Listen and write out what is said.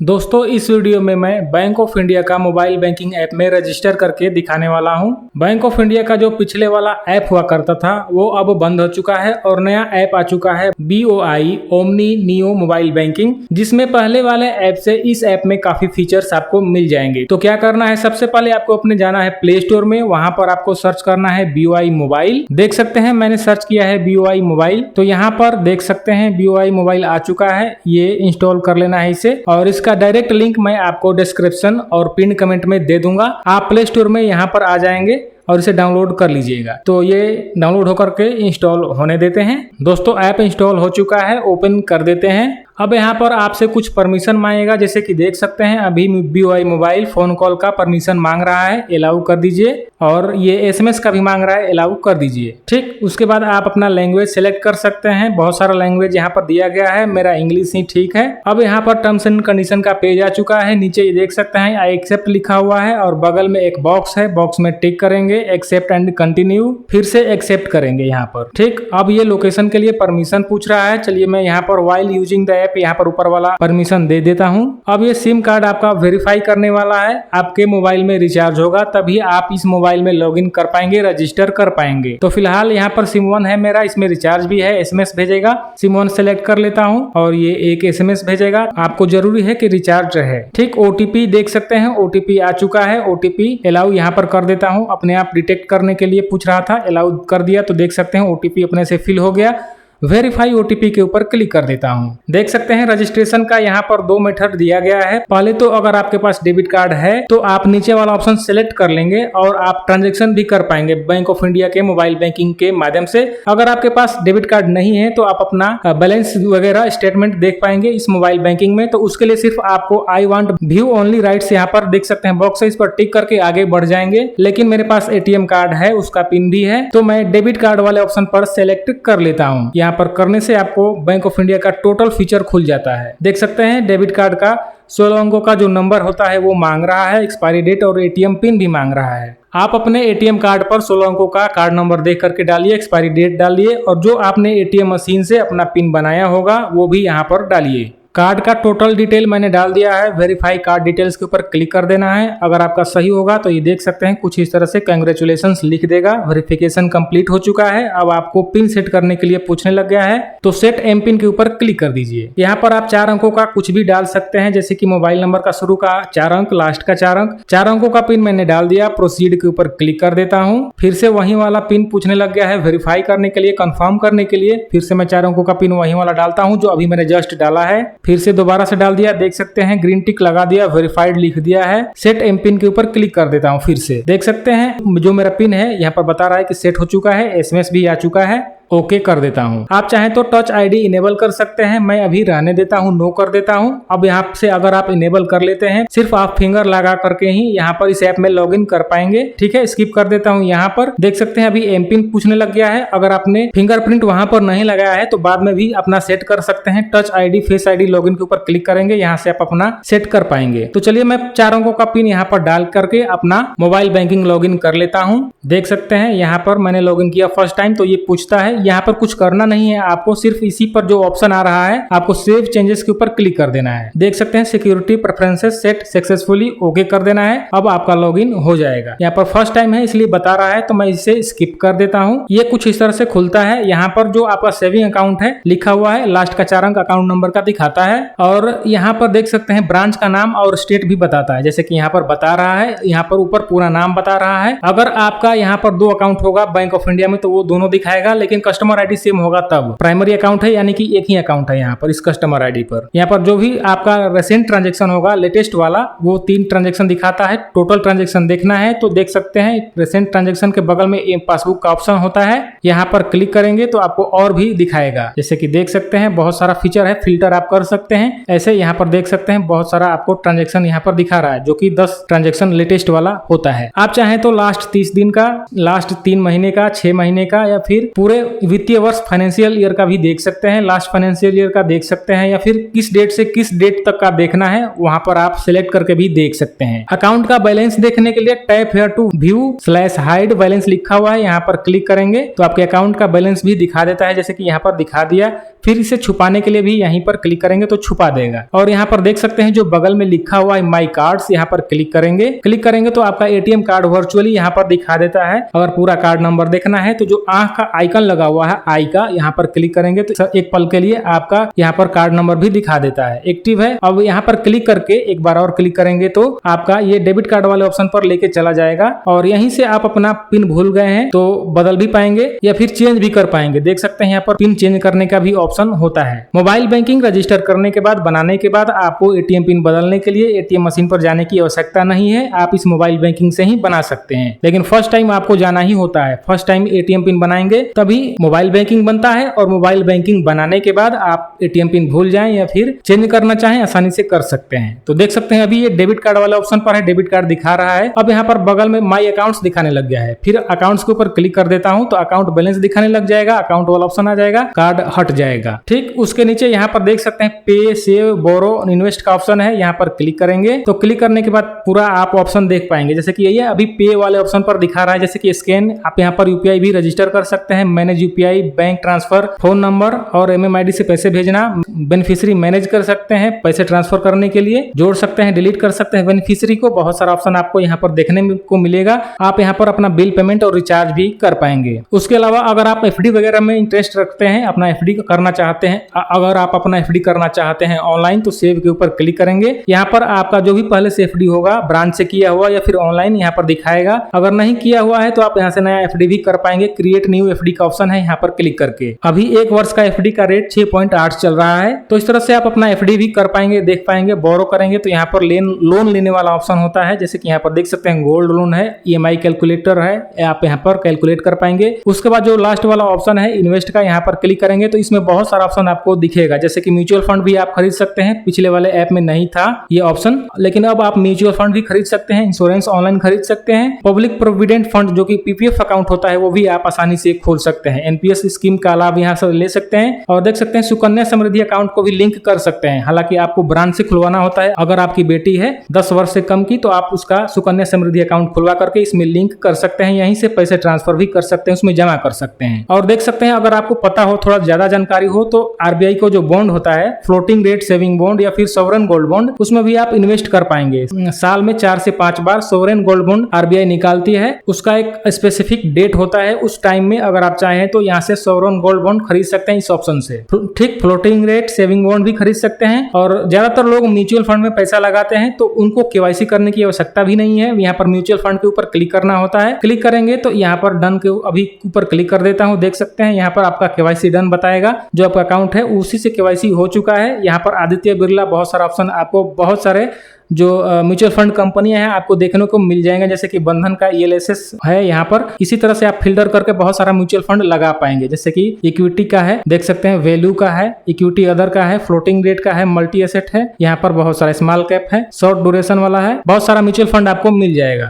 दोस्तों इस वीडियो में मैं बैंक ऑफ इंडिया का मोबाइल बैंकिंग ऐप में रजिस्टर करके दिखाने वाला हूं। बैंक ऑफ इंडिया का जो पिछले वाला ऐप हुआ करता था वो अब बंद हो चुका है और नया ऐप आ चुका है BOI omni neo mobile banking, जिसमें पहले वाले ऐप से इस ऐप में काफी फीचर्स आपको मिल जाएंगे। तो क्या करना है, सबसे पहले आपको अपने जाना है प्ले स्टोर में, वहां पर आपको सर्च करना है BOI मोबाइल। देख सकते हैं मैंने सर्च किया है BOI मोबाइल, तो यहाँ पर देख सकते हैं BOI मोबाइल आ चुका है। ये इंस्टॉल कर लेना है इसे, और इसका डायरेक्ट लिंक मैं आपको डिस्क्रिप्शन और पिन कमेंट में दे दूंगा। आप प्ले स्टोर में यहाँ पर आ जाएंगे और इसे डाउनलोड कर लीजिएगा। तो ये डाउनलोड होकर के इंस्टॉल होने देते हैं। दोस्तों ऐप इंस्टॉल हो चुका है, ओपन कर देते हैं। अब यहाँ पर आपसे कुछ परमिशन मांगेगा, जैसे कि देख सकते हैं अभी BOI मोबाइल फोन कॉल का परमिशन मांग रहा है, अलाउ कर दीजिए, और ये SMS का भी मांग रहा है, अलाउ कर दीजिए। ठीक, उसके बाद आप अपना लैंग्वेज सेलेक्ट कर सकते हैं। बहुत सारा लैंग्वेज यहाँ पर दिया गया है, मेरा इंग्लिश ही ठीक है। अब यहाँ पर टर्म्स एंड कंडीशन का पेज आ चुका है। नीचे ये देख सकते हैं आई एक्सेप्ट लिखा हुआ है और बगल में एक बॉक्स है, बॉक्स में टिक करेंगे, एक्सेप्ट एंड कंटिन्यू, फिर से एक्सेप्ट करेंगे यहाँ पर। ठीक, अब ये लोकेशन के लिए परमिशन पूछ रहा है। चलिए मैं यहाँ पर वाइल यूजिंग द ऐप यहाँ पर ऊपर वाला परमिशन दे देता हूँ। अब ये सिम कार्ड आपका वेरीफाई करने वाला है, आपके मोबाइल में रिचार्ज होगा तभी आप इस मोबाइल में लॉगिन कर पाएंगे, रजिस्टर कर पाएंगे। तो फिलहाल यहाँ पर सिम 1 है मेरा, इसमें रिचार्ज भी है, SMS भेजेगा। सिम 1 सेलेक्ट कर लेता हूँ और ये एक SMS भेजेगा। आपको जरूरी है कि रिचार्ज रहे। ठीक, OTP देख सकते हैं, OTP आ चुका है। OTP अलाउ यहाँ पर कर देता हूँ, अपने आप डिटेक्ट करने के लिए पूछ रहा था, अलाउ कर दिया। तो देख सकते हैं OTP अपने से फिल हो गया। वेरीफाई OTP के ऊपर क्लिक कर देता हूं। देख सकते हैं रजिस्ट्रेशन का यहाँ पर 2 मेथड दिया गया है। पहले तो अगर आपके पास डेबिट कार्ड है तो आप नीचे वाला ऑप्शन सेलेक्ट कर लेंगे और आप ट्रांजैक्शन भी कर पाएंगे बैंक ऑफ इंडिया के मोबाइल बैंकिंग के माध्यम से। अगर आपके पास डेबिट कार्ड नहीं है तो आप अपना बैलेंस वगैरह स्टेटमेंट देख पाएंगे इस मोबाइल बैंकिंग में। तो उसके लिए सिर्फ आपको I want view only rights यहाँ पर देख सकते हैं बॉक्स है, इस पर टिक करके आगे बढ़ जाएंगे। लेकिन मेरे पास ATM कार्ड है, उसका पिन भी है, तो मैं डेबिट कार्ड वाले ऑप्शन पर सेलेक्ट कर लेता हूँ। यहाँ पर करने से आपको बैंक ऑफ इंडिया का टोटल फीचर खुल जाता है। देख सकते हैं डेबिट कार्ड का 16 अंकों का जो नंबर होता है वो मांग रहा है, एक्सपायरी डेट और ATM पिन भी मांग रहा है। आप अपने ATM कार्ड पर 16 अंकों का कार्ड नंबर देख करके डालिए, एक्सपायरी डेट डालिए, और जो आपने ATM मशीन से अपना पिन बनाया होगा वो भी यहाँ पर डालिए। कार्ड का टोटल डिटेल मैंने डाल दिया है। वेरीफाई कार्ड डिटेल्स के ऊपर क्लिक कर देना है। अगर आपका सही होगा तो ये देख सकते हैं कुछ इस तरह से कांग्रेचुलेशंस लिख देगा, वेरिफिकेशन कंप्लीट हो चुका है। अब आपको पिन सेट करने के लिए पूछने लग गया है, तो सेट एम पिन के ऊपर क्लिक कर दीजिए। यहाँ पर आप 4 अंकों का कुछ भी डाल सकते हैं, जैसे कि मोबाइल नंबर का शुरू का 4 अंक, लास्ट का 4 अंक। 4 अंकों का पिन मैंने डाल दिया। प्रोसीड के ऊपर क्लिक कर देता हूँ। फिर से वही वाला पिन पूछने लग गया है वेरीफाई करने के लिए, कंफर्म करने के लिए। फिर से मैं 4 अंकों का पिन वही वाला डालता हूँ जो अभी मैंने जस्ट डाला है। फिर से दोबारा से डाल दिया, देख सकते हैं ग्रीन टिक लगा दिया, वेरीफाइड लिख दिया है। सेट एम पिन के ऊपर क्लिक कर देता हूं। फिर से देख सकते हैं जो मेरा पिन है यहाँ पर बता रहा है कि सेट हो चुका है, SMS भी आ चुका है। ओके कर देता हूं। आप चाहें तो टच ID इनेबल कर सकते हैं, मैं अभी रहने देता हूं, नो कर देता हूं। अब यहाँ से अगर आप इनेबल कर लेते हैं, सिर्फ आप फिंगर लगा करके ही यहाँ पर इस ऐप में लॉगिन कर पाएंगे। ठीक है, स्किप कर देता हूं। यहाँ पर देख सकते हैं अभी एम पिन पूछने लग गया है। अगर आपने फिंगरप्रिंट वहां पर नहीं लगाया है तो बाद में भी अपना सेट कर सकते हैं। Touch ID face ID login के ऊपर क्लिक करेंगे, यहाँ से आप अपना सेट कर पाएंगे। तो चलिए मैं 4 अंकों का पिन यहाँ पर डाल करके अपना मोबाइल बैंकिंग लॉगिन कर लेता हूँ। देख सकते हैं यहाँ पर मैंने लॉगिन किया फर्स्ट टाइम, तो ये पूछता है। यहाँ पर कुछ करना नहीं है, आपको सिर्फ इसी पर जो ऑप्शन आ रहा है आपको सेव चेंजेस के ऊपर क्लिक कर देना है। देख सकते हैं security preferences set successfully, okay कर देना है। अब आपका लॉगिन हो जाएगा। यहाँ पर फर्स्ट टाइम है इसलिए बता रहा है, तो मैं इसे स्किप कर देता हूँ। ये कुछ इस तरह से खुलता है। यहाँ पर जो आपका सेविंग अकाउंट है लिखा हुआ है, लास्ट का 4 अंक अकाउंट नंबर का दिखाता है, और यहाँ पर देख सकते हैं ब्रांच का नाम और स्टेट भी बताता है, जैसे कि यहाँ पर बता रहा है। यहाँ पर ऊपर पूरा नाम बता रहा है। अगर आपका यहाँ पर 2 अकाउंट होगा बैंक ऑफ इंडिया में तो वो दोनों दिखाएगा, लेकिन कस्टमर ID सेम होगा तब। प्राइमरी अकाउंट है यानी कि एक ही अकाउंट है यहाँ पर इस कस्टमर ID पर। यहाँ पर जो भी आपका रिसेंट ट्रांजैक्शन होगा लेटेस्ट वाला, वो 3 ट्रांजैक्शन दिखाता है। टोटल ट्रांजैक्शन देखना है तो देख सकते हैं रिसेंट ट्रांजैक्शन के बगल में पासबुक का ऑप्शन होता है, यहाँ पर क्लिक करेंगे तो आपको और भी दिखाएगा। जैसे कि देख सकते हैं बहुत सारा फीचर है, फिल्टर आप कर सकते हैं। ऐसे यहाँ पर देख सकते हैं बहुत सारा आपको ट्रांजैक्शन यहाँ पर दिखा रहा है, जो कि 10 ट्रांजैक्शन लेटेस्ट वाला होता है। आप चाहें तो लास्ट 30 दिन का, लास्ट 3 महीने का, 6 महीने का, या फिर पूरे वित्तीय वर्ष फाइनेंशियल ईयर का भी देख सकते हैं, लास्ट फाइनेंशियल ईयर का देख सकते हैं, या फिर किस डेट से किस डेट तक का देखना है वहां पर आप सिलेक्ट करके भी देख सकते हैं। अकाउंट का बैलेंस देखने के लिए टैप हियर टू व्यू/हाइड बैलेंस लिखा हुआ है, यहाँ पर क्लिक करेंगे तो आपके अकाउंट का बैलेंस भी दिखा देता है, जैसे कि यहाँ पर दिखा दिया। फिर इसे छुपाने के लिए भी यहीं पर क्लिक करेंगे तो छुपा देगा। और यहाँ पर देख सकते हैं जो बगल में लिखा हुआ है माई कार्ड्स, यहाँ पर क्लिक करेंगे तो आपका एटीएम कार्ड वर्चुअली यहाँ पर दिखा देता है। अगर पूरा कार्ड नंबर देखना है तो जो आंख का आइकन लगा हुआ है आई का, यहाँ पर क्लिक करेंगे तो एक पल के लिए आपका यहाँ पर कार्ड नंबर भी दिखा देता है, एक्टिव है। अब यहाँ पर क्लिक करके एक बार और क्लिक करेंगे तो आपका ये डेबिट कार्ड वाले ऑप्शन पर लेके चला जाएगा और यहीं से आप अपना पिन भूल गए हैं तो बदल भी पाएंगे या फिर चेंज भी कर पाएंगे। देख सकते हैं यहाँ पर पिन चेंज करने का भी ऑप्शन होता है। मोबाइल बैंकिंग रजिस्टर करने के बाद, बनाने के बाद आपको एटीएम पिन बदलने के लिए एटीएम मशीन पर जाने की आवश्यकता नहीं है, आप इस मोबाइल बैंकिंग से ही बना सकते हैं। लेकिन फर्स्ट टाइम आपको जाना ही होता है। फर्स्ट टाइम एटीएम पिन बनाएंगे तभी मोबाइल बैंकिंग बनता है और मोबाइल बैंकिंग बनाने के बाद आप एटीएम पिन भूल जाएं या फिर चेंज करना चाहें आसानी से कर सकते हैं। तो देख सकते हैं अभी ये डेबिट कार्ड वाला ऑप्शन पर है, डेबिट कार्ड दिखा रहा है। अब यहाँ पर बगल में माई अकाउंट्स दिखाने लग गया है। फिर अकाउंट्स के ऊपर क्लिक कर देता हूं तो अकाउंट बैलेंस दिखाने लग जाएगा, अकाउंट वाला ऑप्शन आ जाएगा, कार्ड हट जाएगा। ठीक उसके नीचे यहाँ पर देख सकते हैं पे, सेव, बोरो, इन्वेस्ट का ऑप्शन है, यहाँ पर क्लिक करेंगे तो क्लिक करने के बाद पूरा आप ऑप्शन देख पाएंगे। जैसे कि ये अभी पे वाले ऑप्शन पर दिखा रहा है, जैसे कि स्कैन, आप यहाँ पर यूपीआई भी रजिस्टर कर सकते हैं, manage UPI, bank transfer, phone number और एमएमआईडी से पैसे भेजना, बेनिफिशियरी मैनेज कर सकते हैं, पैसे ट्रांसफर करने के लिए जोड़ सकते हैं, डिलीट कर सकते हैं बेनिफिशियरी को। बहुत सारा ऑप्शन आपको यहाँ पर देखने को मिलेगा। आप यहाँ पर अपना बिल पेमेंट और रिचार्ज भी कर पाएंगे। उसके अलावा अगर आप एफडी वगैरह में इंटरेस्ट रखते हैं, अपना एफडी करना चाहते हैं, अगर आप अपना एफडी करना चाहते हैं ऑनलाइन तो सेव के ऊपर क्लिक करेंगे। यहाँ पर आपका जो भी पहले से एफडी होगा, ब्रांच से किया हुआ या फिर ऑनलाइन, यहाँ पर दिखाएगा। अगर नहीं किया हुआ है तो आप यहाँ से नया एफडी भी कर पाएंगे। क्रिएट न्यू एफडी का ऑप्शन है, यहाँ पर क्लिक करके। अभी 1 वर्ष का एफडी का रेट 6.8 चल रहा है, तो इस तरह से आप अपना एफडी भी कर पाएंगे, देख पाएंगे। बोरो करेंगे तो यहाँ पर लोन लेने वाला ऑप्शन होता है, जैसे कि यहाँ पर देख सकते हैं गोल्ड लोन है, ईएमआई कैलकुलेटर है, आप यहाँ पर कैलकुलेट कर पाएंगे। उसके बाद जो लास्ट वाला ऑप्शन है इन्वेस्ट का, यहाँ पर क्लिक करेंगे तो इसमें बहुत सारा ऑप्शन आपको दिखेगा, जैसे कि म्यूचुअल फंड भी आप खरीद सकते हैं। पिछले वाले ऐप में नहीं था ये ऑप्शन, लेकिन अब आप म्यूचुअल फंड भी खरीद सकते हैं, इंश्योरेंस ऑनलाइन खरीद सकते हैं, पब्लिक प्रोविडेंट फंड जो कि पीपीएफ अकाउंट होता है वो भी आप आसानी से खोल सकते हैं, एनपीएस स्कीम का लाभ यहाँ से ले सकते हैं। और देख सकते हैं सुकन्या समृद्धि अकाउंट को भी लिंक कर सकते हैं। हालांकि आपको ब्रांच से खुलवाना होता है। अगर आपकी बेटी है 10 वर्ष से कम की तो आप उसका सुकन्या समृद्धि अकाउंट खुलवा करके इसमें लिंक कर सकते हैं, यहीं से पैसे ट्रांसफर भी कर सकते हैं, उसमें जमा कर सकते हैं। और देख सकते हैं अगर आपको पता हो, थोड़ा ज्यादा जानकारी हो तो आरबीआई को जो बॉन्ड होता है, फ्लोटिंग रेट सेविंग बॉन्ड या फिर सोवरेन गोल्ड बॉन्ड, उसमें भी आप इन्वेस्ट कर पाएंगे। साल में 4 से 5 बार सोवरेन गोल्ड बॉन्ड आरबीआई निकालती है, उसका एक स्पेसिफिक डेट होता है, उस टाइम में अगर आप चाहें तो यहाँ से सोवरेन गोल्ड बॉन्ड खरीद सकते हैं इस ऑप्शन से। ठीक फ्लोटिंग रेट सेविंग बॉन्ड भी खरीद सकते हैं। और ज्यादातर लोग म्यूचुअल फंड में पैसा लगाते हैं तो उनको केवाईसी करने की आवश्यकता भी नहीं है। यहाँ पर म्यूचुअल फंड के ऊपर क्लिक करना होता है, क्लिक करेंगे तो यहाँ पर डन के अभी ऊपर क्लिक कर देता हूँ। देख सकते हैं यहाँ पर आपका केवाईसी डन बताएगा, जो आपका अकाउंट है उसी से केवाईसी हो चुका है। यहाँ पर आदित्य बिरला, बहुत सारा ऑप्शन आपको, बहुत सारे जो म्यूचुअल फंड कंपनियां हैं आपको देखने को मिल जाएंगे, जैसे कि बंधन का ईएलएसएस है यहाँ पर। इसी तरह से आप फिल्टर करके बहुत सारा म्यूचुअल फंड लगा पाएंगे, जैसे कि इक्विटी का है, देख सकते हैं वैल्यू का है, इक्विटी अदर का है, फ्लोटिंग रेट का है, मल्टी एसेट है, यहाँ पर बहुत सारा स्मॉल कैप है, शॉर्ट ड्यूरेशन वाला है, बहुत सारा म्यूचुअल फंड आपको मिल जाएगा।